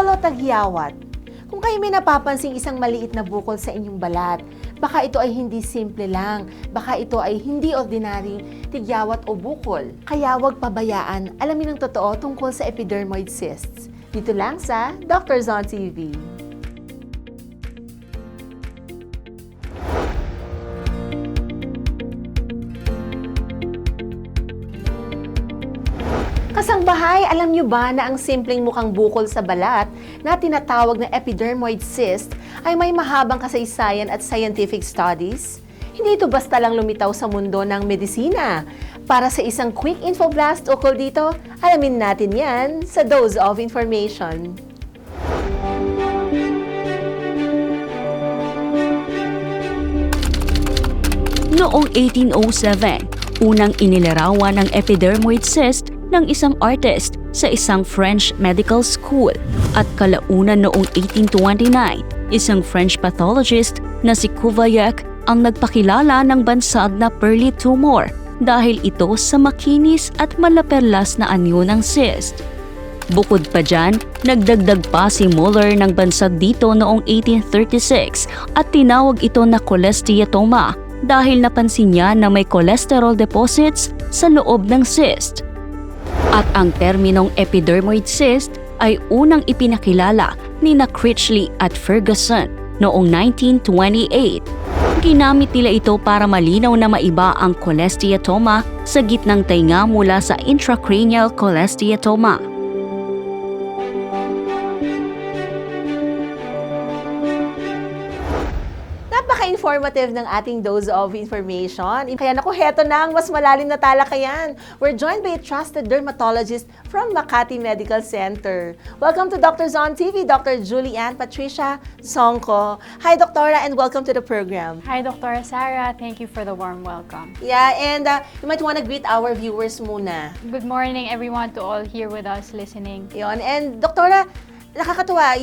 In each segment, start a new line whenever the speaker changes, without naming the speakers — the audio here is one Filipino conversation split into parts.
bukol o tagyawat? Kung kayo may napapansing isang maliit na bukol sa inyong balat, baka ito ay hindi simple lang, baka ito ay hindi ordinaryong tigyawat o bukol. Kaya huwag pabayaan, alamin ang totoo tungkol sa epidermoid cysts. Dito lang sa Dr. Zon TV. Kasangbahay, alam nyo ba na ang simpleng mukhang bukol sa balat na tinatawag na epidermoid cyst ay may mahabang kasaysayan at scientific studies? Hindi ito basta lang lumitaw sa mundo ng medisina. Para sa isang quick info blast ukol dito, alamin natin yan sa Dose of Information.
Noong 1807, unang inilarawan ng epidermoid cyst ng isang artist sa isang French medical school. At kalaunan noong 1829, isang French pathologist na si Cuvier ang nagpakilala ng bansag na pearly tumor dahil ito sa makinis at malaperlas na anyo ng cyst. Bukod pa dyan, nagdagdag pa si Muller ng bansag dito noong 1836 at tinawag ito na cholesteatoma dahil napansin niya na may cholesterol deposits sa loob ng cyst. At ang terminong epidermoid cyst ay unang ipinakilala ni Critchley at Ferguson noong 1928. Ginamit nila ito para malinaw na maiba ang cholesteatoma sa gitnang tainga mula sa intracranial cholesteatoma.
Napaka-informative ng ating dose of information. Kaya naku, heto na ang mas malalim na talakayan. We're joined by a trusted dermatologist from Makati Medical Center. Welcome to Dr. Zon TV, Dr. Anne Patricia Songco. Hi, Doctora, and welcome to the program.
Hi, Dr. Sarah. Thank you for the warm welcome.
Yeah, and you might want to greet our viewers muna.
Good morning, everyone, to all here with us listening.
Yon, and Doctora, nakakatuwa,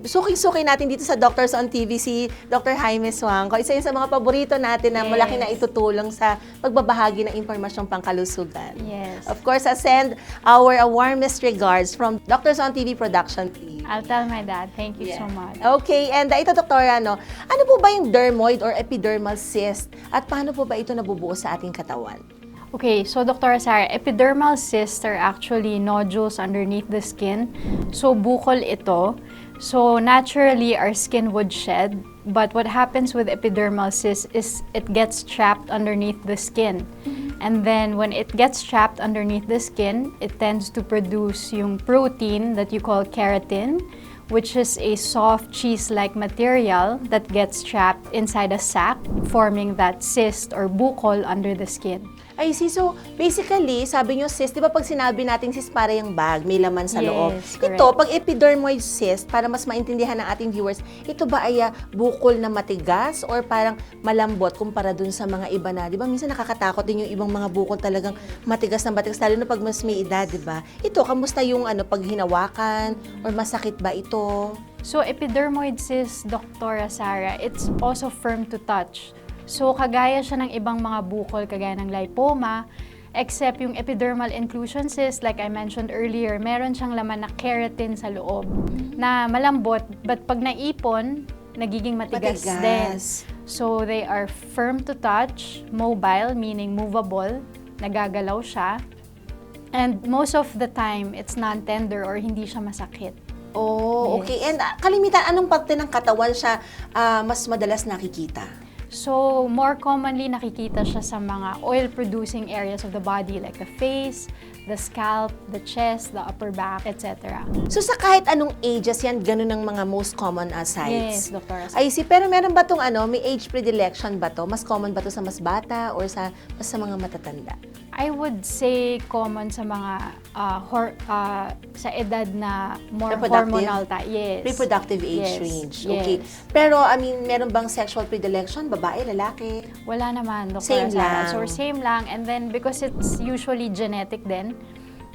suking-suki natin dito sa Doctors on TV si Dr. Jaime Songco. Isa yun sa mga paborito natin na malaki na itutulong sa pagbabahagi ng impormasyong pangkalusugan.
Yes.
Of course, I send our warmest regards from Doctors on TV production team.
I'll tell my dad. Thank you so much.
Okay, and ito, Doktora, ano po ba yung dermoid or epidermal cyst at paano po ba ito nabubuo sa ating katawan?
Okay, so Dr. Sarah, epidermal cysts are actually nodules underneath the skin. So bukol ito. So naturally, our skin would shed. But what happens with epidermal cysts is it gets trapped underneath the skin. And then when it gets trapped underneath the skin, it tends to produce yung protein that you call keratin, which is a soft cheese-like material that gets trapped inside a sac, forming that cyst or bukol under the skin.
I see. So, basically, sabi nyo cyst, di ba pag sinabi nating cyst para yung bag, may laman sa loob.
Correct.
Ito, pag epidermoid cyst, para mas maintindihan ng ating viewers, ito ba ay bukol na matigas or parang malambot kumpara dun sa mga iba na, di ba? Minsan nakakatakot din yung ibang mga bukol talagang matigas na matigas, lalo na pag mas may edad, di ba? Ito, kamusta yung pag hinawakan or masakit ba ito?
So, epidermoid cyst, Dr. Sarah, it's also firm to touch. So, kagaya siya ng ibang mga bukol, kagaya ng lipoma, except yung epidermal inclusion cyst, like I mentioned earlier, meron siyang laman na keratin sa loob na malambot, but pag naipon, nagiging matigas din. So, they are firm to touch, mobile, meaning movable, nagagalaw siya, and most of the time, it's non-tender or hindi siya masakit.
Oh, okay. And kalimitan, anong parte ng katawan siya mas madalas nakikita?
So, more commonly nakikita siya sa mga oil-producing areas of the body like the face, the scalp, the chest, the upper back, etc.
So, sa kahit anong ages yan, ganun ang mga most common sites?
Yes, Dr.
I see. Pero meron ba itong may age predilection ba to? Mas common ba to sa mas bata or sa mga matatanda?
I would say common sa mga sa edad na more hormonal Yes.
Reproductive age range. Okay.
Yes.
Pero, meron bang sexual predilection? Babae, lalaki?
Wala naman, Dr.
Same
Sarah.
lang.
So, same lang. And then, because it's usually genetic then,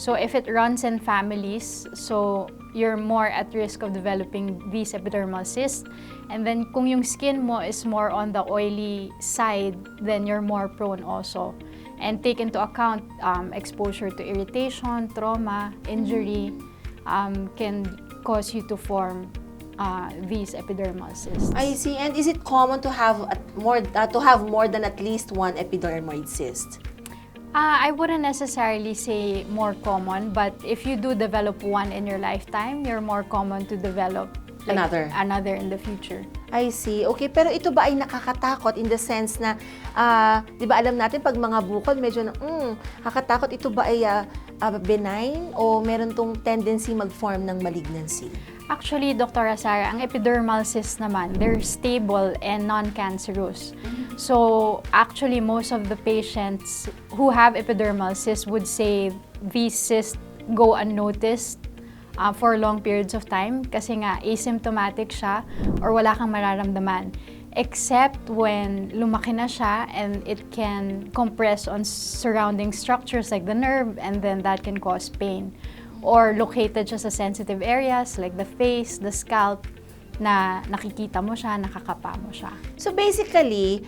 so if it runs in families, so you're more at risk of developing these epidermal cysts. And then, kung yung skin mo is more on the oily side, then you're more prone also. And take into account exposure to irritation, trauma, injury can cause you to form these epidermal cysts.
I see. And is it common to have more than at least one epidermoid cyst?
I wouldn't necessarily say more common, but if you do develop one in your lifetime, you're more common to develop another in the future.
I see. Okay, pero ito ba ay nakakatakot in the sense na, di ba alam natin pag mga bukol, medyo nakakatakot, ito ba ay benign o meron tong tendency mag-form ng malignancy?
Actually, Dr. Sara, ang epidermal cysts naman, they're stable and non-cancerous. So, actually, most of the patients who have epidermal cysts would say these cysts go unnoticed for long periods of time kasi nga asymptomatic siya or wala kang mararamdaman. Except when lumaki na siya and it can compress on surrounding structures like the nerve, and then that can cause pain. Or located siya sa sensitive areas like the face, the scalp, na nakikita mo siya, nakakapa mo siya.
So basically,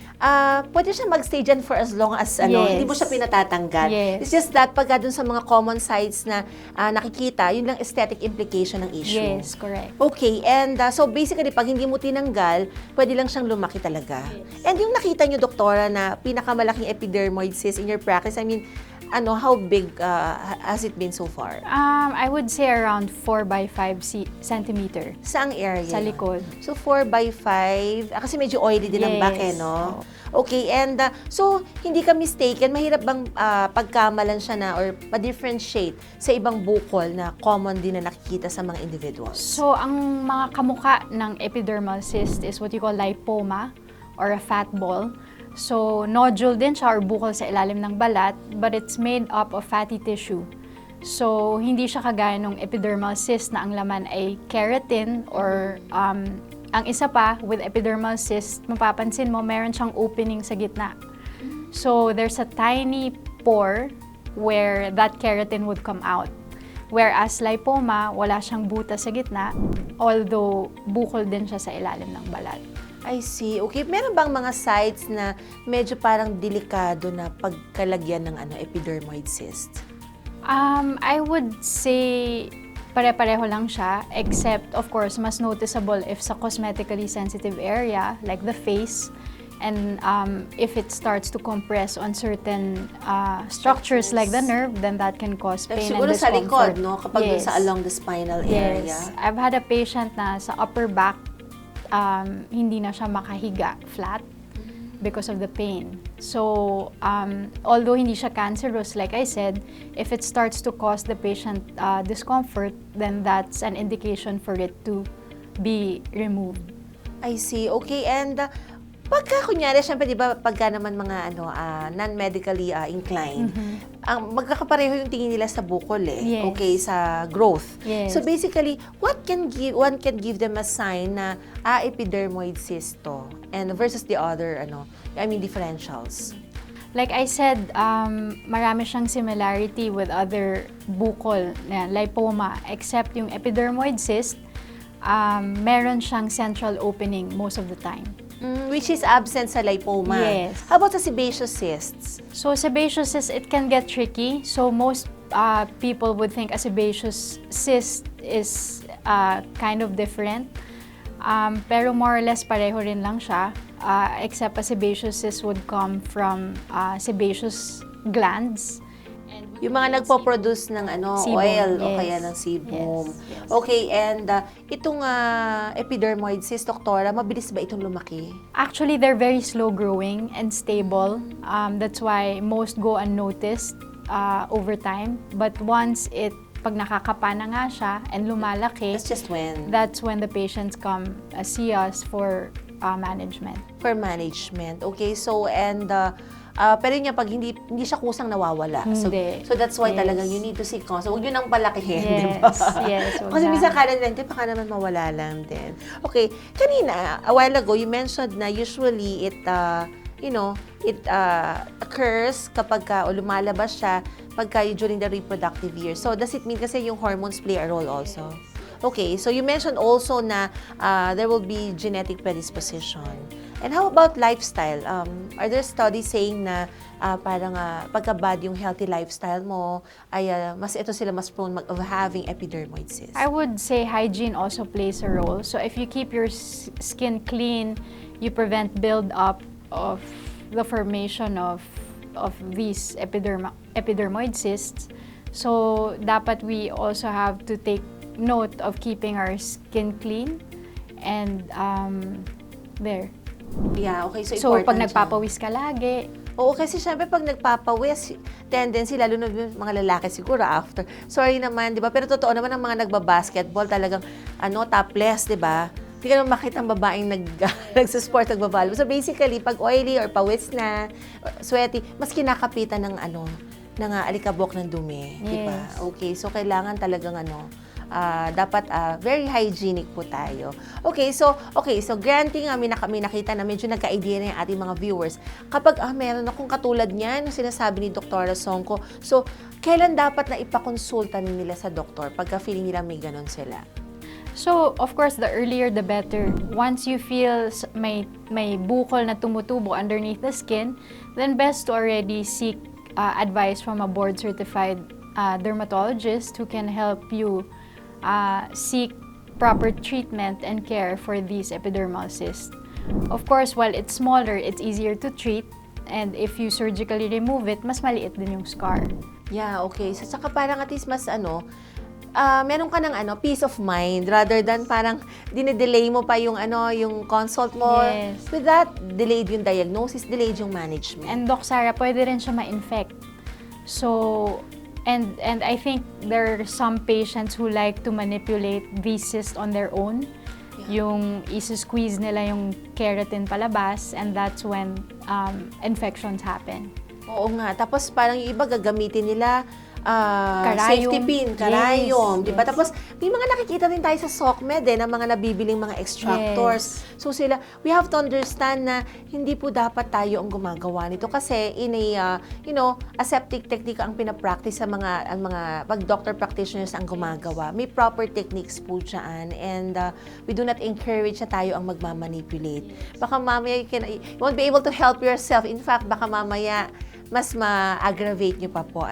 pwede siya mag-stay dyan for as long as hindi mo siya pinatatanggal.
Yes.
It's just that pagka dun sa mga common sites na nakikita, yun lang aesthetic implication ng issue.
Yes, correct.
Okay, and so basically, pag hindi mo tinanggal, pwede lang siyang lumaki talaga. And yung nakita nyo, doktora, na pinakamalaking epidermoid cyst in your practice, I mean, how big has it been so far?
I would say around 4 by 5 centimeter.
Saang area?
Sa likod.
So 4 by 5, kasi medyo oily din ang back no? Okay, and so hindi ka mistaken, mahirap bang pagkamalan siya na or ma-differentiate sa ibang bukol na common din na nakikita sa mga individuals?
So ang mga kamuka ng epidermal cyst is what you call lipoma or a fat ball. So, nodule din siya or bukol sa ilalim ng balat, but it's made up of fatty tissue. So, hindi siya kagaya ng epidermal cyst na ang laman ay keratin or ang isa pa, with epidermal cyst, mapapansin mo, meron siyang opening sa gitna. So, there's a tiny pore where that keratin would come out. Whereas lipoma, wala siyang butas sa gitna, although bukol din siya sa ilalim ng balat.
I see. Okay, meron bang mga sites na medyo parang delikado na pagkalagyan ng epidermoid cyst?
I would say pare-pareho lang siya, except of course mas noticeable if sa cosmetically sensitive area like the face, and if it starts to compress on certain structures like the nerve, then that can cause pain and discomfort.
Siguro sa likod, no? Kapag sa along the spinal area.
I've had a patient na sa upper back, hindi na siya makahiga flat because of the pain. So, although hindi siya cancerous, like I said, if it starts to cause the patient discomfort, then that's an indication for it to be removed.
I see. Okay, and pagka kunyari, syempre, di ba, pagka naman mga non-medically inclined, magkakapareho yung tingin nila sa bukol
Yes.
okay, sa growth.
Yes.
So basically, one can give them a sign na epidermoid cyst to, and versus the other, differentials.
Like I said, marami siyang similarity with other bukol na lipoma, except yung epidermoid cyst, meron siyang central opening most of the time.
Which is absent sa lipoma.
Yes.
How about sa sebaceous cysts?
So sebaceous cyst, it can get tricky. So most people would think a sebaceous cyst is kind of different. Pero more or less pareho rin lang siya, except a sebaceous cyst would come from sebaceous glands.
Yung mga nagpo-produce ng
sebum,
oil o
yes.
kaya ng sebum.
Yes.
Okay, and itong epidermoid cyst, doktora, mabilis ba itong lumaki?
Actually, they're very slow growing and stable. That's why most go unnoticed over time. But once pag nakakapa na nga siya and lumalaki, that's when the patients come see us for management.
For management. Okay, so and pero yun pag hindi siya kusang nawawala. So that's why talagang you need to seek counsel. Huwag yun ang palakihin, di ba?
Yes.
Kasi minsan kala nila, baka naman mawala lang din. Okay, kanina, a while ago, you mentioned na usually it occurs kapag lumalabas siya during the reproductive years. So does it mean kasi yung hormones play a role also? Okay, so you mentioned also na there will be genetic predisposition. And how about lifestyle? Are there studies saying na parang pagka-bad yung healthy lifestyle mo, ay ito sila mas prone of having epidermoid cysts?
I would say hygiene also plays a role. So if you keep your skin clean, you prevent build-up of the formation of these epidermoid cysts. So dapat we also have to take note of keeping our skin clean and there.
Yeah, okay.
So
Important
pag
siya.
nagpapawis ka lagi,
Oo, kasi syempre pag nagpapawis, tendency, lalo na yung mga lalaki siguro after. Sorry naman, di ba? Pero totoo naman ang mga nagbabasketball, talagang topless, di ba? Hindi ka naman makita ang babaeng nagsasport, nagbabalbo. So basically, pag oily or pawis na, sweaty, mas kinakapitan ng alikabok ng dumi. Di ba?
Yes.
Okay, so kailangan talagang dapat very hygienic po tayo. Okay, so granting may nakita na medyo nagka-idea na yung ating mga viewers. Kapag meron akong katulad niyan, yung sinasabi ni Dr. Songco, so kailan dapat na ipakonsulta nila sa doktor pagka feeling nila may ganon sila?
so of course the earlier the better. Once you feel may bukol na tumutubo underneath the skin, then best to already seek advice from a board certified dermatologist who can help you seek proper treatment and care for these epidermal cysts. Of course, while it's smaller, it's easier to treat, and if you surgically remove it, mas maliit din yung scar.
Yeah, okay. So saka parang at least mas meron ka ng peace of mind rather than parang dine-delay mo pa yung yung consult mo.
Yes.
With that, delayed yung diagnosis, delayed yung management.
And Doc Sarah, pwede rin siya ma-infect. So, and I think there are some patients who like to manipulate these cysts on their own.
Yeah.
Yung isi-squeeze nila yung keratin palabas, and that's when infections happen.
Oo nga. Tapos parang yung iba gagamitin nila
Karayom.
safety pin, karayom,
Yes,
di ba?
yes.
Tapos may mga nakikita din tayo sa SOCMED ng mga nabibiling mga extractors.
Yes.
So we have to understand na hindi po dapat tayo ang gumagawa nito kasi in a aseptic technique ang pinapractice sa mga pag doctor practitioners ang gumagawa. May proper techniques po dyan, and we do not encourage na tayo ang magmamanipulate. Baka mamaya you won't be able to help yourself. In fact, baka mamaya mas ma-aggravate nyo pa po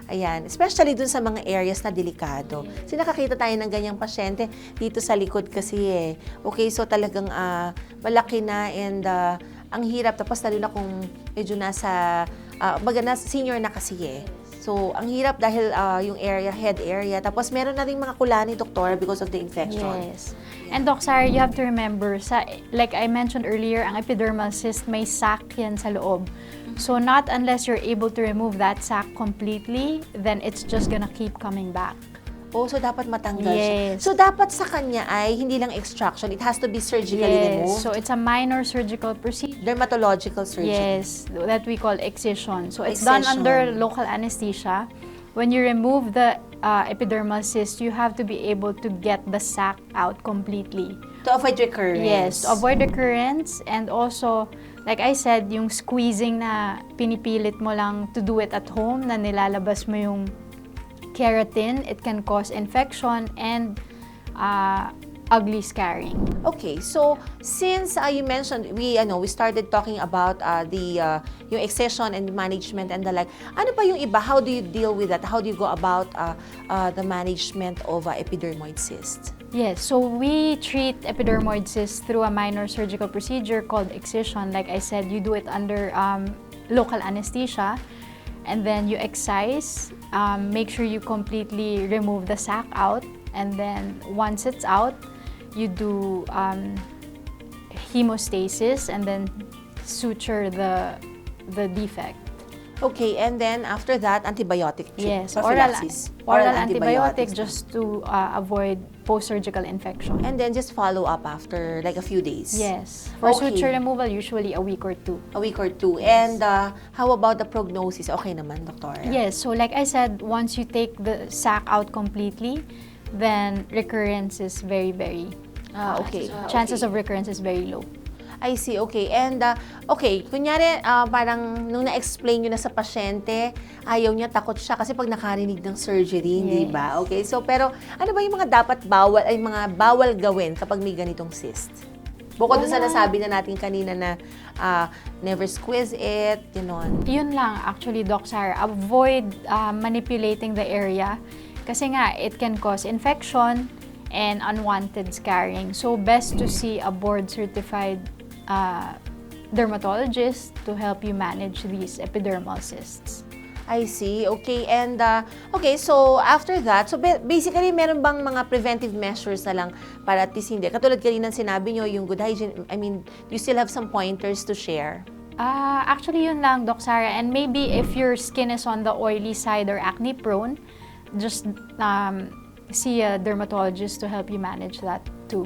Ayan, especially dun sa mga areas na delikado. Kasi nakakita tayo ng ganyang pasyente dito sa likod kasi Okay, so talagang malaki na, and ang hirap. Tapos lalo na kung medyo nasa senior na kasi So, ang hirap dahil yung head area. Tapos meron na rin mga kulani, doktor, because of the infection.
Yes. And Doc Sarah, you have to remember, like I mentioned earlier, ang epidermal cyst may sac yan sa loob. So not unless you're able to remove that sac completely, then it's just gonna keep coming back.
Oh, so dapat matanggal siya.
Yes.
So dapat sa kanya ay hindi lang extraction, it has to be surgically removed.
So it's a minor surgical procedure.
Dermatological surgery.
Yes, that we call excision. So it's done
Excision.
under local anesthesia. When you remove the epidermal cyst, you have to be able to get the sac out completely.
To avoid recurrence.
Yes, to avoid recurrence, and also, like I said, yung squeezing na pinipilit mo lang to do it at home, na nilalabas mo yung keratin, it can cause infection and ugly scarring.
Okay, so since you mentioned we started talking about yung excision and management and the like. Ano pa yung iba? How do you deal with that? How do you go about the management of epidermoid cysts?
Yes, so we treat epidermoid cysts through a minor surgical procedure called excision. Like I said, you do it under local anesthesia, and then you excise, make sure you completely remove the sac out, and then once it's out, you do hemostasis and then suture the defect.
Okay, and then after that, antibiotic
Yes,
prophylaxis.
oral antibiotic
antibiotics.
just to avoid post-surgical infection.
And then just follow up after like a few days.
Yes, for
Okay.
suture removal, usually a week or two.
A week or two. And how about the prognosis? Okay naman, Doctor?
Yes, so like I said, once you take the sac out completely, then recurrence is very, very,
Okay.
chances of recurrence is very low.
I see, okay. And, okay, kunyari, parang nung na-explain nyo na sa pasyente, ayaw niya, takot siya kasi pag nakarinig ng surgery, hindi
Yes.
ba? Okay, so pero ano ba yung mga dapat mga bawal gawin kapag may ganitong cyst? Bukod doon sa nasabi na natin kanina na never squeeze it, gano'n.
Yun lang actually, Doc Sarah. Avoid manipulating the area kasi nga it can cause infection and unwanted scarring. So best to see a board-certified dermatologist to help you manage these epidermal cysts.
I see. Okay. And, okay, so after that, so basically, meron bang mga preventive measures na lang para at least hindi? Katulad kanina sinabi nyo, yung good hygiene, I mean, do you still have some pointers to share?
Actually, yun lang, Doc Sarah. And maybe if your skin is on the oily side or acne prone, just see a dermatologist to help you manage that too.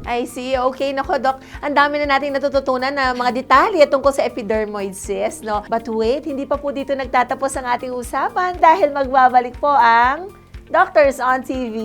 I see. Okay. Nako, Doc. Ang dami na nating natututunan na mga detalye tungkol sa epidermoid cyst, no? But wait, hindi pa po dito nagtatapos ang ating usapan dahil magbabalik po ang Doctors on TV.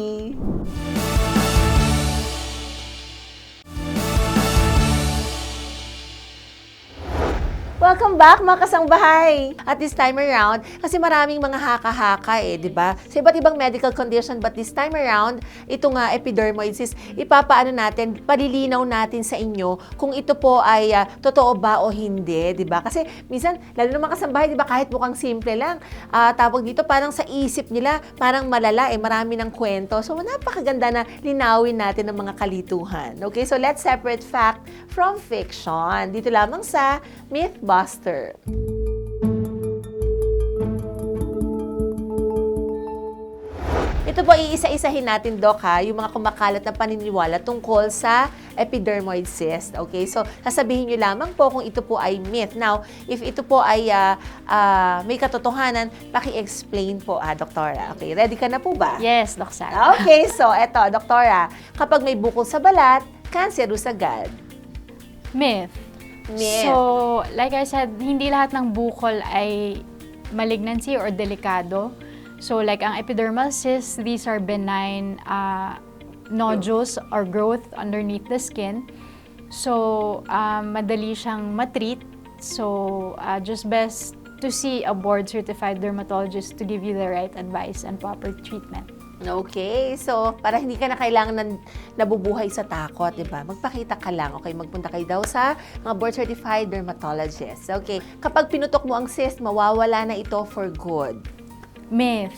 Welcome back mga kasangbahay! At this time around, kasi maraming mga haka-haka di ba? Sa iba't ibang medical condition, but this time around, ito nga epidermoid cyst, ipapaano natin, palilinaw natin sa inyo kung ito po ay totoo ba o hindi, di ba? Kasi minsan, lalo na mga kasambahay, di ba, kahit mukhang simple lang, tawag dito, parang sa isip nila, parang malala, marami ng kwento. So, napakaganda na linawin natin ng mga kalituhan. Okay, so let's separate fact from fiction. Dito lamang sa Mythbuster. Ito po, iisa-isahin natin, Doc, yung mga kumakalat na paniniwala tungkol sa epidermoid cyst. Okay? So, sasabihin nyo lamang po kung ito po ay myth. Now, if ito po ay may katotohanan, paki-explain po, Doktora. Okay, ready ka na po ba?
Yes, Doc Sarah.
Okay, so eto, Doktora, kapag may bukol sa balat, cancerous agad.
Myth.
Myth.
So, like I said, hindi lahat ng bukol ay malignancy or delikado. So, like ang epidermal cysts, these are benign nodules or growth underneath the skin. So, madali siyang matreat. So, just best to see a board-certified dermatologist to give you the right advice and proper treatment.
Okay, so para hindi ka na kailangan nabubuhay sa takot, di ba? Magpakita ka lang, okay? Magpunta kayo daw sa mga board-certified dermatologists. Okay, kapag pinutok mo ang cyst, mawawala na ito for good.
Myth.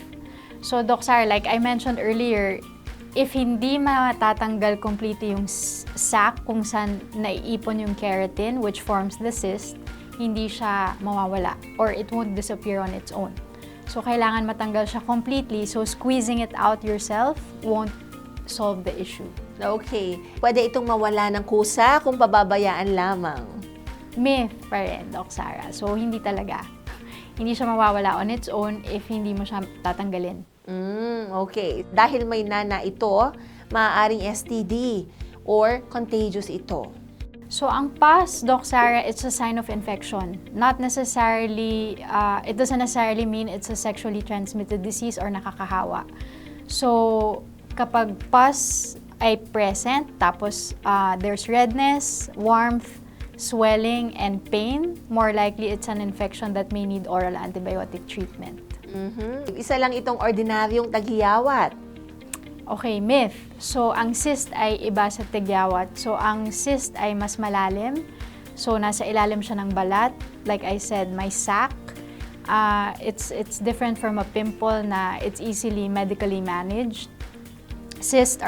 So, Doc Sarah, like I mentioned earlier, if hindi matatanggal completely yung sac kung saan naiipon yung keratin, which forms the cyst, hindi siya mawawala or it won't disappear on its own. So, kailangan matanggal siya completely. So, squeezing it out yourself won't solve the issue.
Okay. Pwede itong mawala ng kusa kung pababayaan lamang.
Myth pa rin, Doc Sarah. So, hindi talaga. Hindi siya mawawala on its own if hindi mo siya tatanggalin.
Okay. Dahil may nana ito, maaaring STD or contagious ito.
So, ang pus, Doc Sarah, it's a sign of infection. Not necessarily, it doesn't necessarily mean it's a sexually transmitted disease or nakakahawa. So, kapag pus ay present, tapos there's redness, warmth, swelling, and pain, more likely it's an infection that may need oral antibiotic treatment.
Isa lang itong ordinaryong taghiyawat.
Okay, myth. So, ang cyst ay iba sa tigyawat. So, ang cyst ay mas malalim. So, nasa ilalim siya ng balat. Like I said, may sac. It's different from a pimple na it's easily medically managed. Cysts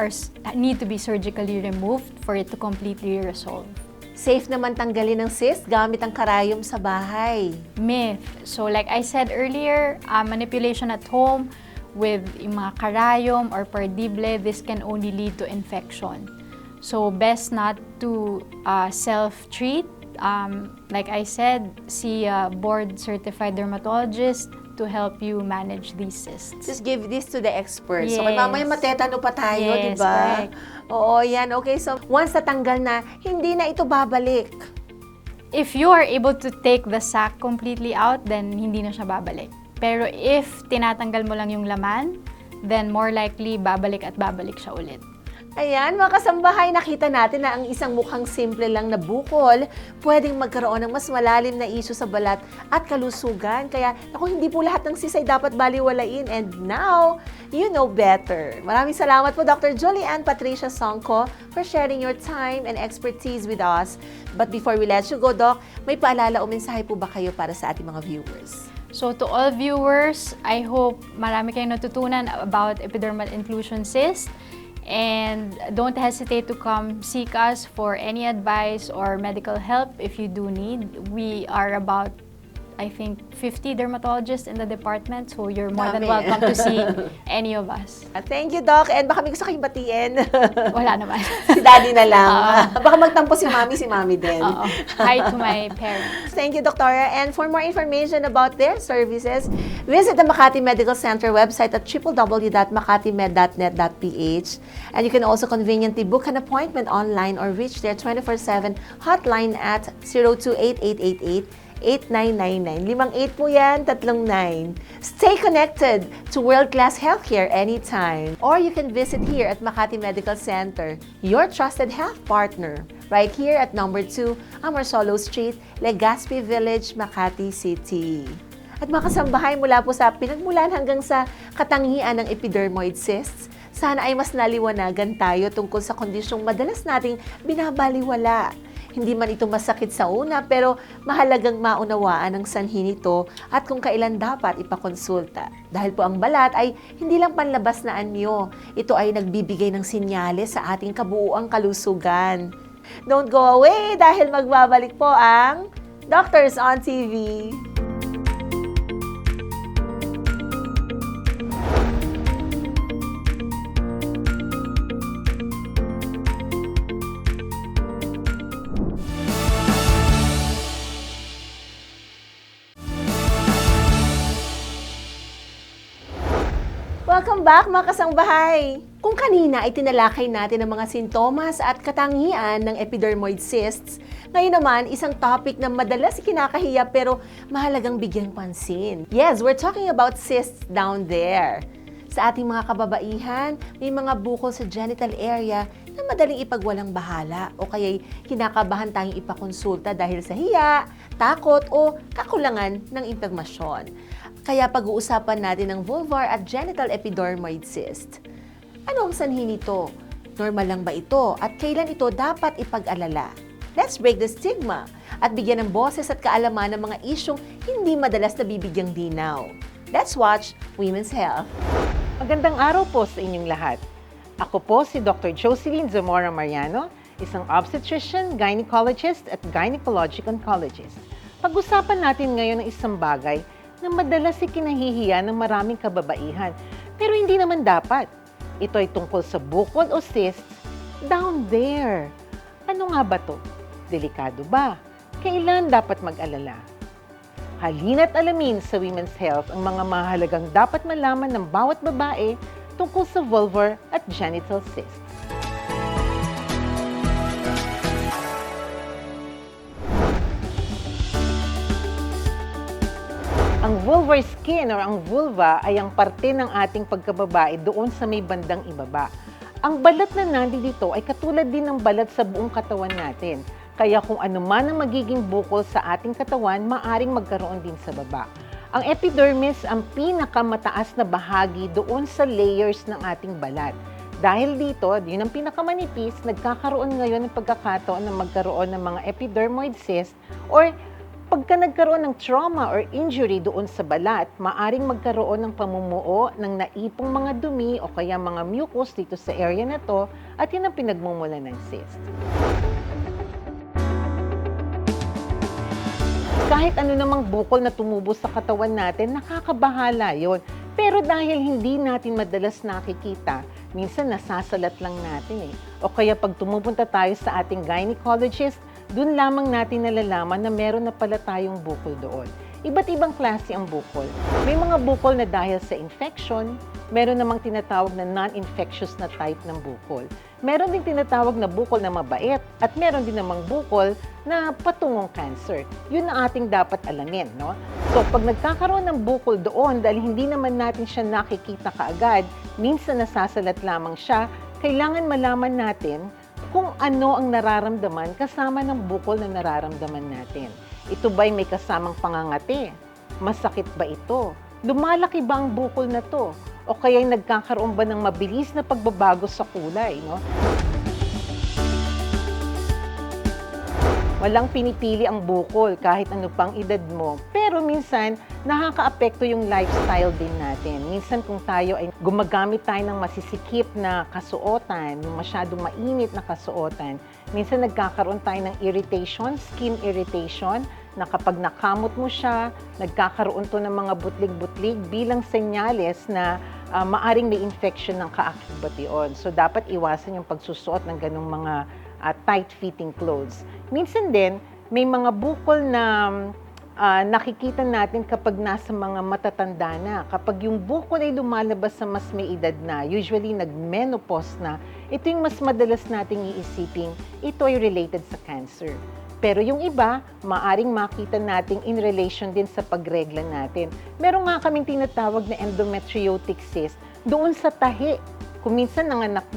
need to be surgically removed for it to completely resolve.
Safe naman tanggalin ng cyst gamit ang karayom sa bahay.
Myth. So, like I said earlier, manipulation at home with yung mga karayom or perdible, this can only lead to infection. So, best not to self-treat. Like I said, see a board-certified dermatologist to help you manage these cysts.
Just give this to the experts.
Yes.
Okay, mamaya matetano pa tayo,
Yes,
di ba?
correct.
Oo, yan. Okay, so once natanggal na, hindi na ito babalik.
If you are able to take the sac completely out, then hindi na siya babalik. Pero if tinatanggal mo lang yung laman, then more likely babalik at babalik siya ulit.
Ayan, mga kasambahay, nakita natin na ang isang mukhang simple lang na bukol pwedeng magkaroon ng mas malalim na issue sa balat at kalusugan. Kaya, naku, hindi po lahat ng cysts ay dapat baliwalain. And now, you know better. Maraming salamat po, Dr. Anne Patricia Songco, for sharing your time and expertise with us. But before we let you go, Doc, may paalala o mensahe po ba kayo para sa ating mga viewers?
So to all viewers, I hope marami kayong natutunan about epidermal inclusion cyst. And don't hesitate to come seek us for any advice or medical help if you do need. We are about, I think, 50 dermatologists in the department, so you're more than welcome to see any of us.
Thank you, Doc. And baka may gusto kayong batiin.
Wala naman.
Si Daddy na lang. Baka magtampo si Mami din.
Hi to my parents.
Thank you, Doctora. And for more information about their services, visit the Makati Medical Center website at www.makatimed.net.ph. And you can also conveniently book an appointment online or reach their 24/7 hotline at 0288888-8999. 58 po yan, 39. Stay connected to world-class healthcare anytime. Or you can visit here at Makati Medical Center, your trusted health partner, right here at number 2, Amorsolo Street, Legazpi Village, Makati City. At mga kasambahay, mula po sa pinagmulan hanggang sa katangian ng epidermoid cysts, sana ay mas naliwanagan tayo tungkol sa kondisyong madalas nating binabaliwala. Hindi man ito masakit sa una, pero mahalagang maunawaan ang sanhi nito at kung kailan dapat ipakonsulta. Dahil po ang balat ay hindi lang panlabas na anyo, ito ay nagbibigay ng sinyales sa ating kabuuang kalusugan. Don't go away dahil magbabalik po ang Doctors on TV. Welcome back, mga kasangbahay! Kung kanina ay tinalakay natin ang mga sintomas at katangian ng epidermoid cysts, ngayon naman isang topic na madalas kinakahiya pero mahalagang bigyang pansin. Yes, we're talking about cysts down there. Sa ating mga kababaihan, may mga bukol sa genital area na madaling ipagwalang bahala o kaya'y kinakabahan tayong ipakonsulta dahil sa hiya, takot o kakulangan ng impormasyon. Kaya pag-uusapan natin ang vulvar at genital epidermoid cyst. Ano ang sanhi nito? Normal lang ba ito? At kailan ito dapat ipag-alala? Let's break the stigma at bigyan ng boses at kaalaman ng mga isyong hindi madalas nabibigyang dinaw. Let's watch Women's Health.
Magandang araw po sa inyong lahat. Ako po si Dr. Jocelyn Zamora Mariano, isang obstetrician, gynecologist at gynecologic oncologist. Pag-usapan natin ngayon ng isang bagay na madalas ikinahihiya ng maraming kababaihan, pero hindi naman dapat. Ito ay tungkol sa bukol o cysts down there. Ano nga ba to? Delikado ba? Kailan dapat mag-alala? Halina't alamin sa Women's Health ang mga mahalagang dapat malaman ng bawat babae tungkol sa vulvar at genital cysts. Ang vulvar skin or ang vulva ay ang parte ng ating pagkababae doon sa may bandang ibaba. Ang balat na nandito ay katulad din ng balat sa buong katawan natin. Kaya kung ano man ang magiging bukol sa ating katawan, maaring magkaroon din sa baba. Ang epidermis ang pinakamataas na bahagi doon sa layers ng ating balat. Dahil dito, yun ang pinakamanipis, nagkakaroon ngayon ng pagkakataon na magkaroon ng mga epidermoid cysts or pagka nagkaroon ng trauma or injury doon sa balat, maaring magkaroon ng pamumuo ng naipong mga dumi o kaya mga mucus dito sa area na to at yun ang pinagmumulan ng cyst. Kahit ano namang bukol na tumubo sa katawan natin, nakakabahala yon. Pero dahil hindi natin madalas nakikita, minsan nasasalat lang natin eh. O kaya pag tumupunta tayo sa ating gynecologist, doon lamang natin nalalaman na meron na pala tayong bukol doon. Iba't ibang klase ang bukol. May mga bukol na dahil sa infection, meron namang tinatawag na non-infectious na type ng bukol. Meron din tinatawag na bukol na mabait at meron din namang bukol na patungong cancer. Yun ang ating dapat alamin, no? So, pag nagkakaroon ng bukol doon, dahil hindi naman natin siya nakikita kaagad, minsan nasasalat lamang siya, kailangan malaman natin kung ano ang nararamdaman kasama ng bukol na nararamdaman natin. Ito ba'y may kasamang pangangati? Masakit ba ito? Lumalaki ba ang bukol na to? O kaya'y nagkakaroon ba ng mabilis na pagbabago sa kulay, no? Walang pinipili ang bukol kahit ano pang edad mo. Pero minsan, nakakaapekto yung lifestyle din natin. Minsan kung tayo ay gumagamit tayo ng masisikip na kasuotan, yung masyadong mainit na kasuotan, minsan nagkakaroon tayo ng irritation, skin irritation, na kapag nakamot mo siya, nagkakaroon to ng mga butlig-butlig bilang senyales na maaring may infection ng kaakit-bation. So dapat iwasan yung pagsusuot ng ganung mga tight-fitting clothes. Minsan din, may mga bukol na nakikita natin kapag nasa mga matatanda na. Kapag yung bukol ay lumalabas sa mas may edad na, usually nag-menopause na, ito yung mas madalas nating iisipin, ito ay related sa cancer. Pero yung iba, maaring makita natin in relation din sa pagregla natin. Meron nga kaming tinatawag na endometriotic cyst doon sa tahi. Kung minsan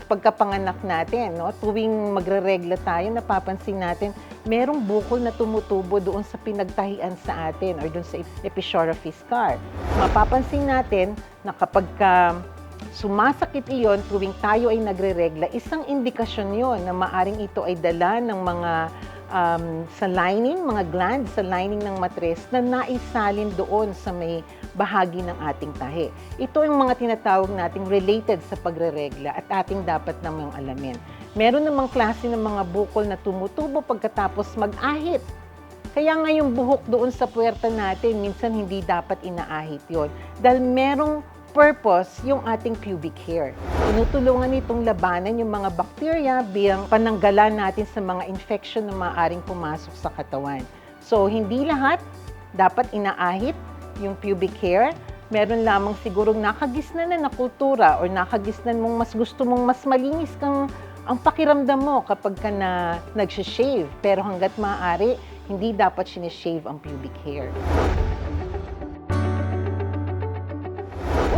pagkapanganak natin, no, tuwing magre-regla tayo, napapansin natin, merong bukol na tumutubo doon sa pinagtahian sa atin or doon sa episiorophy scar. Mapapansin natin na kapag sumasakit iyon tuwing tayo ay nagre-regla, isang indikasyon yon na maaring ito ay dala ng mga sa lining, mga glands sa lining ng matres na naisalin doon sa may bahagi ng ating tahi. Ito yung mga tinatawag nating related sa pagre-regla at ating dapat namang alamin. Meron namang klase ng mga bukol na tumutubo pagkatapos mag-ahit. Kaya nga yung buhok doon sa puwerta natin, minsan hindi dapat inaahit yon dahil merong purpose yung ating pubic hair. Tinutulungan itong labanan yung mga bakterya bilang pananggalan natin sa mga infection na maaaring pumasok sa katawan. So, hindi lahat dapat inaahit yung pubic hair. Meron lamang sigurong nakagisnan na kultura or nakagisnan mong mas gusto mong mas malinis kang ang pakiramdam mo kapag ka na nagsishave. Pero hanggat maaari, hindi dapat sinishave ang pubic hair.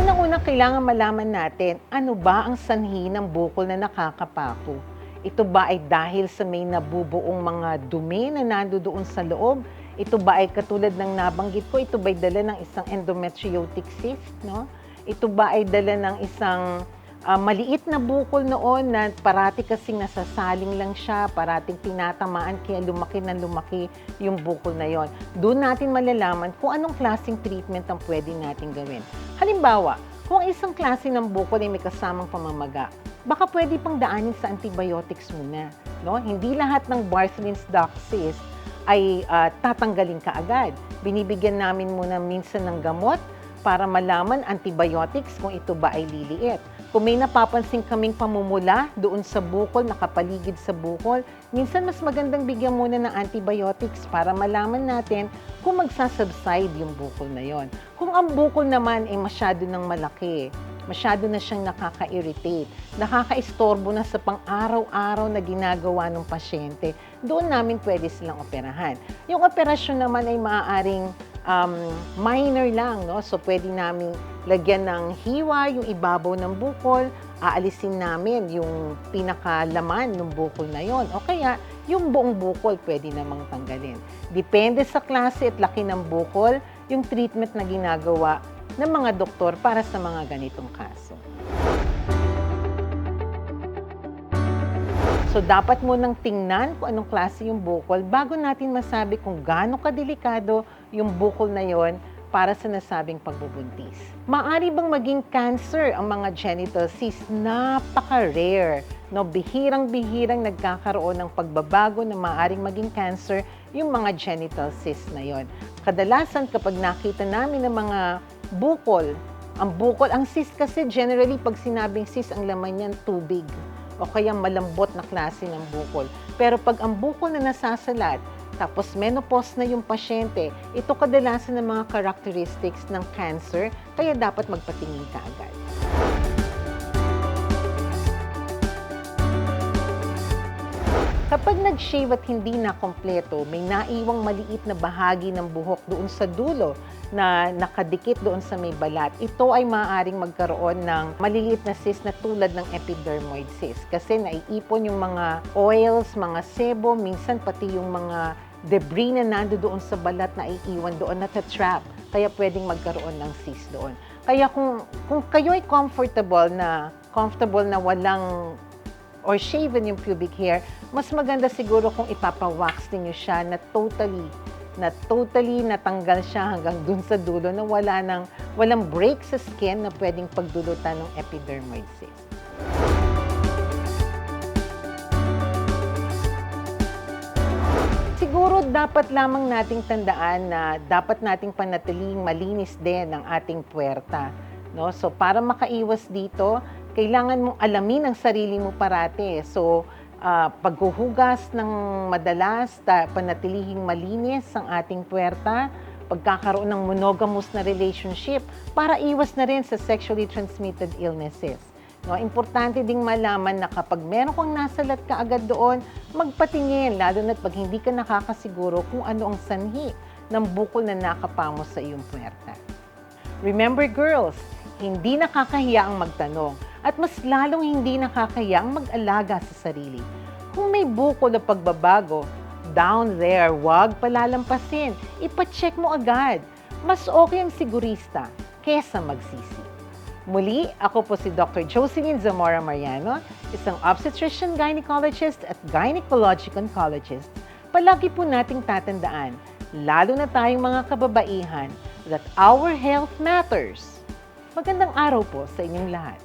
Unang-una, kailangan malaman natin ano ba ang sanhi ng bukol na nakakapako. Ito ba ay dahil sa may nabubuong mga dumi na nandoon sa loob? Ito ba ay katulad ng nabanggit ko? Ito ba ay dala ng isang endometriotic cyst? No? Ito ba ay dala ng isang maliit na bukol noon na parati kasing nasasaling lang siya, parating tinatamaan kaya lumaki na lumaki yung bukol na yon. Doon natin malalaman kung anong klaseng treatment ang pwede natin gawin. Halimbawa, kung isang klase ng bukol ay may kasamang pamamaga, baka pwede pang daanin sa antibiotics muna. No? Hindi lahat ng Bartholin's duct cyst ay tatanggalin kaagad. Binibigyan namin muna minsan ng gamot para malaman antibiotics kung ito ba ay liliit. Kung may napapansin kaming pamumula doon sa bukol, nakapaligid sa bukol, minsan mas magandang bigyan muna ng antibiotics para malaman natin kung magsasubside yung bukol na yon. Kung ang bukol naman ay masyado ng malaki, masyado na siyang nakaka-irritate, nakaka-istorbo na sa pang-araw-araw na ginagawa ng pasyente, doon namin pwede silang operahan. Yung operasyon naman ay maaaring minor lang, no? So pwede namin lagyan ng hiwa yung ibabaw ng bukol, aalisin namin yung pinakalaman ng bukol na yon. O kaya yung buong bukol pwede namang tanggalin. Depende sa klase at laki ng bukol, yung treatment na ginagawa ng mga doktor para sa mga ganitong kaso. So, dapat mo nang tingnan kung anong klase yung bukol bago natin masabi kung gaano kadelikado yung bukol na yon para sa nasabing pagbubuntis. Maari bang maging cancer ang mga genital cysts? Napaka-rare. No, bihirang-bihirang nagkakaroon ng pagbabago na maaring maging cancer yung mga genital cysts na yon. Kadalasan kapag nakita namin ng mga bukol, ang cyst kasi generally pag sinabing cyst, ang laman niyan tubig o kaya malambot na klase ng bukol. Pero pag ang bukol na nasasalat, tapos menopause na yung pasyente, ito kadalasan ng mga characteristics ng cancer, kaya dapat magpatingin ka agad. Kapag nag-shave at hindi na kompleto, may naiwang maliit na bahagi ng buhok doon sa dulo na nakadikit doon sa may balat, ito ay maaaring magkaroon ng maliliit na cyst na tulad ng epidermoid cyst. Kasi naiipon yung mga oils, mga sebo, minsan pati yung mga debris na nando doon sa balat na iiwan doon, natatrap. Kaya pwedeng magkaroon ng cyst doon. Kaya kung kayo ay comfortable na walang or shaven yung pubic hair, mas maganda siguro kung ipapawax niyo siya na totally natanggal siya hanggang dun sa dulo na walang break sa skin na pwedeng pagdulutan ng epidermoid cyst. Siguro dapat lamang nating tandaan na dapat nating panatiling malinis din ang ating puwerta. No? So para makaiwas dito, kailangan mong alamin ang sarili mo parate. So paghuhugas ng madalas, panatilihing malinis ang ating puwerta, pagkakaroon ng monogamous na relationship para iwas na rin sa sexually transmitted illnesses. No, importante ding malaman na kapag meron kang nasalat ka agad doon, magpatingin, lalo na pag hindi ka nakakasiguro kung ano ang sanhi ng bukol na nakapamo sa iyong puwerta. Remember girls, hindi nakakahiya ang magtanong at mas lalong hindi nakakahiya ang mag-alaga sa sarili. Kung may bukol na pagbabago, down there, wag palalampasin. Ipacheck mo agad. Mas okay ang sigurista kesa magsisi. Muli, ako po si Dr. Jocelyn Zamora Mariano, isang obstetrician gynecologist at gynecologic oncologist. Palagi po nating tatandaan, lalo na tayong mga kababaihan, that our health matters. Magandang araw po sa inyong lahat.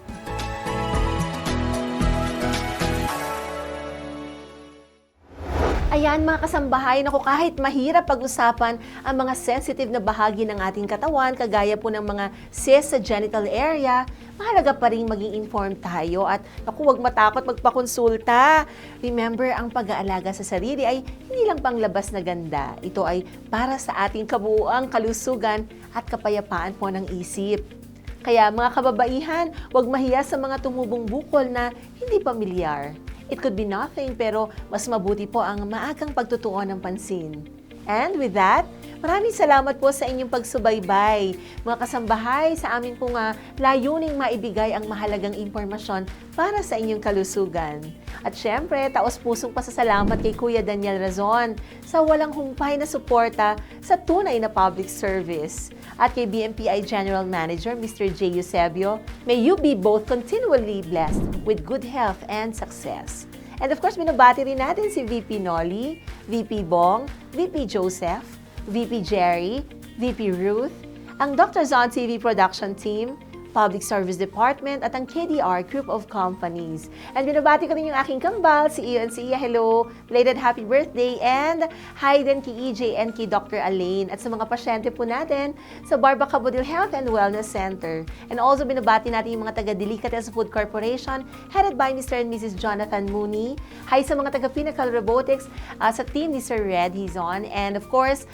Ayan mga kasambahay, naku, kahit mahirap pag-usapan ang mga sensitive na bahagi ng ating katawan, kagaya po ng mga cysts sa genital area, mahalaga pa rin maging informed tayo at naku, huwag matakot magpakonsulta. Remember, ang pag-aalaga sa sarili ay hindi lang panglabas na ganda. Ito ay para sa ating kabuuang kalusugan at kapayapaan po ng isip. Kaya mga kababaihan, huwag mahiya sa mga tumubong bukol na hindi pamilyar. It could be nothing, pero mas mabuti po ang maagang pagtutuon ng pansin. And with that, maraming salamat po sa inyong pagsubaybay. Mga kasambahay, sa amin pong layuning maibigay ang mahalagang impormasyon para sa inyong kalusugan. At syempre, taos-pusong pasasalamat kay Kuya Daniel Razon sa walang humpay na suporta sa tunay na public service. At kay BMPI General Manager, Mr. J. Eusebio, may you be both continually blessed with good health and success. And of course, binabati rin natin si VP Nolly, VP Bong, VP Joseph, VP Jerry, VP Ruth, ang Doctors on TV production team, Public Service Department at ang KDR Group of Companies. And binabati ko rin yung aking kambal, si Iyo and si Iya. Hello, belated happy birthday, and hi din kay EJ and kay Dr. Alain at sa mga pasyente po natin sa Barba Cabudil Health and Wellness Center. And also binabati natin yung mga taga-Delicatessen Food Corporation headed by Mr. and Mrs. Jonathan Mooney. Hi sa mga taga-Pinnacle Robotics, sa team ni Sir Red, he's on. And of course,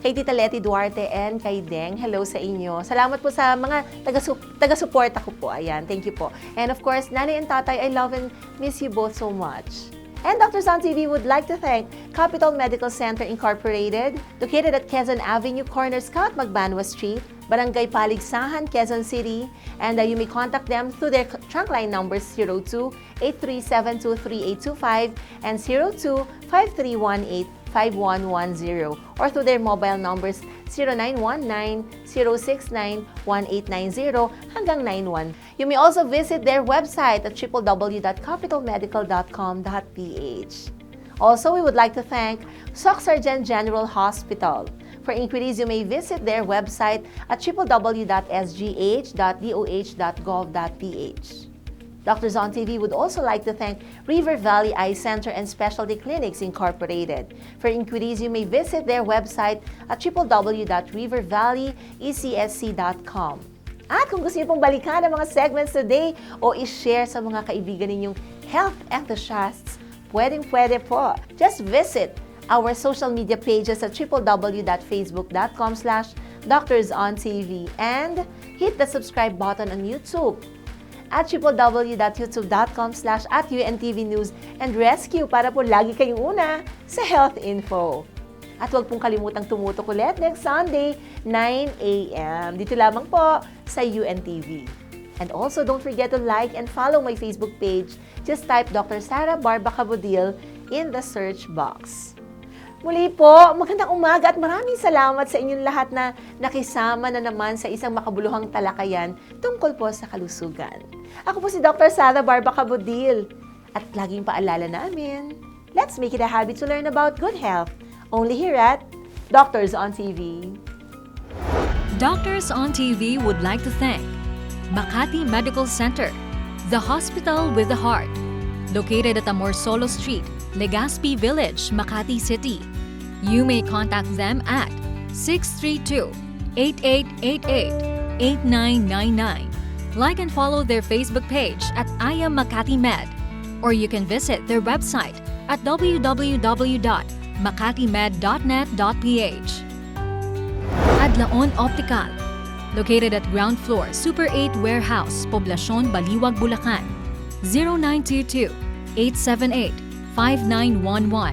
kay Tita Leti Duarte and kay Deng, hello sa inyo. Salamat po sa mga taga-suporta ko po. Ayan, thank you po. And of course, Nanay and Tatay, I love and miss you both so much. And Dr. Zon TV would like to thank Capital Medical Center Incorporated, located at Quezon Avenue, corner Scout Magbanwa Street, Barangay Paligsahan, Quezon City. And you may contact them through their trunk line numbers 02-8372-3825 and 02-5318-5110 or through their mobile numbers 0919-069-1890 hanggang 91. You may also visit their website at www.capitalmedical.com.ph. Also, we would like to thank Soc Sargent General Hospital. For inquiries, you may visit their website at www.sgh.doh.gov.ph. Dr. Zon TV would also like to thank River Valley Eye Center and Specialty Clinics Incorporated. For inquiries, you may visit their website at www.rivervalleyecsc.com. At kung gusto niyo pong balikan ang mga segments today o i-share sa mga kaibigan ninyong health enthusiasts, pwedeng-pwede po. Just visit our social media pages at www.facebook.com/DoctorsOnTV and hit the subscribe button on YouTube at www.youtube.com/@UNTV News and Rescue para po lagi kayong una sa health info. At huwag pong kalimutang tumutok ulit next Sunday, 9 a.m. Dito lamang po sa UNTV. And also, don't forget to like and follow my Facebook page. Just type Dr. Sara Barba Cabudil in the search box. Muli po, magandang umaga at maraming salamat sa inyong lahat na nakisama na naman sa isang makabuluhang talakayan tungkol po sa kalusugan. Ako po si Dr. Sara Barba Cabudil. At laging paalala namin, let's make it a habit to learn about good health. Only here at Doctors on TV.
Doctors on TV would like to thank Makati Medical Center, the hospital with the heart, located at Amorsolo Street, Legazpi Village, Makati City. You may contact them at 632-8888-8999. Like and follow their Facebook page at I Am Makati Med, or you can visit their website at www.makatimed.net.ph. Adlaon Optical, located at ground floor, Super 8 Warehouse, Poblacion, Baliwag, Bulacan, 0922-878-5911.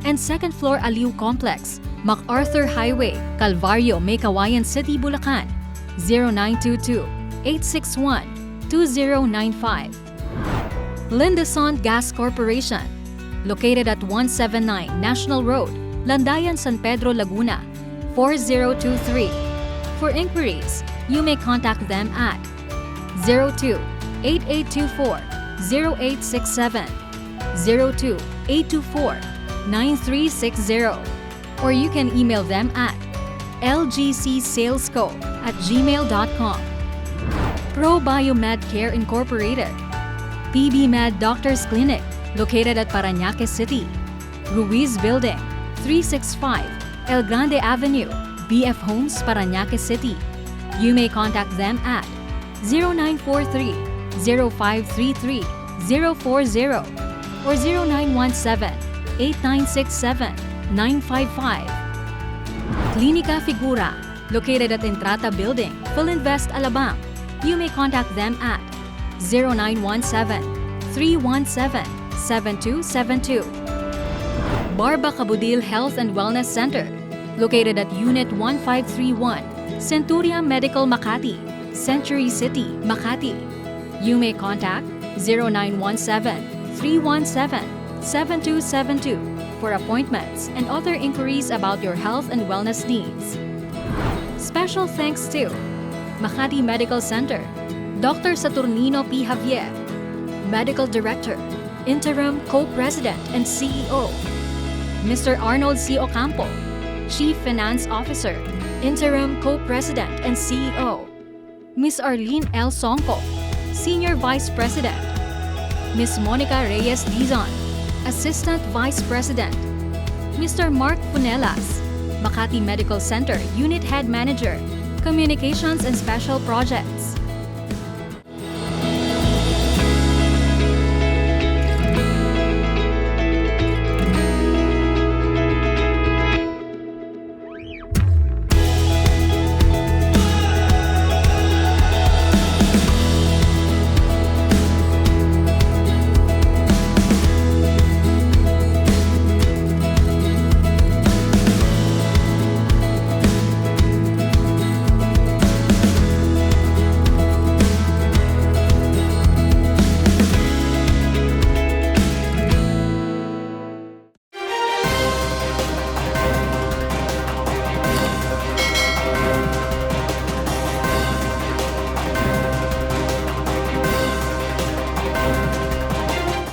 And second floor Aliw Complex, MacArthur Highway, Calvario, Meycauayan City, Bulacan, 0922-861-2095. Lindesont Gas Corporation, located at 179 National Road, Landayan, San Pedro, Laguna, 4023. For inquiries, you may contact them at 02-8824-0867, 02-824-9360, or you can email them at lgcsalesco@gmail.com. Pro Biomed Care Incorporated, PB Med Doctors Clinic, located at Parañaque City, Ruiz Building, 365 El Grande Avenue, BF Homes, Parañaque City. You may contact them at 0943-0533-040 or 0917-8967-955. Clinica Figura, located at Entrata Building, Philinvest, Alabang. You may contact them at 0917-317-7272. Barba Cabudil Health and Wellness Center, located at Unit 1531, Centuria Medical Makati, Century City, Makati. You may contact 0917-317-7272 for appointments and other inquiries about your health and wellness needs. Special thanks to Makati Medical Center, Dr. Saturnino P. Javier, Medical Director, Interim Co-President and CEO. Mr. Arnold C. Ocampo, Chief Finance Officer, Interim Co-President and CEO. Ms. Arlene L. Songco, Senior Vice President. Ms. Monica Reyes Dizon, Assistant Vice President. Mr. Mark Funelas, Makati Medical Center Unit Head Manager, Communications and Special Projects.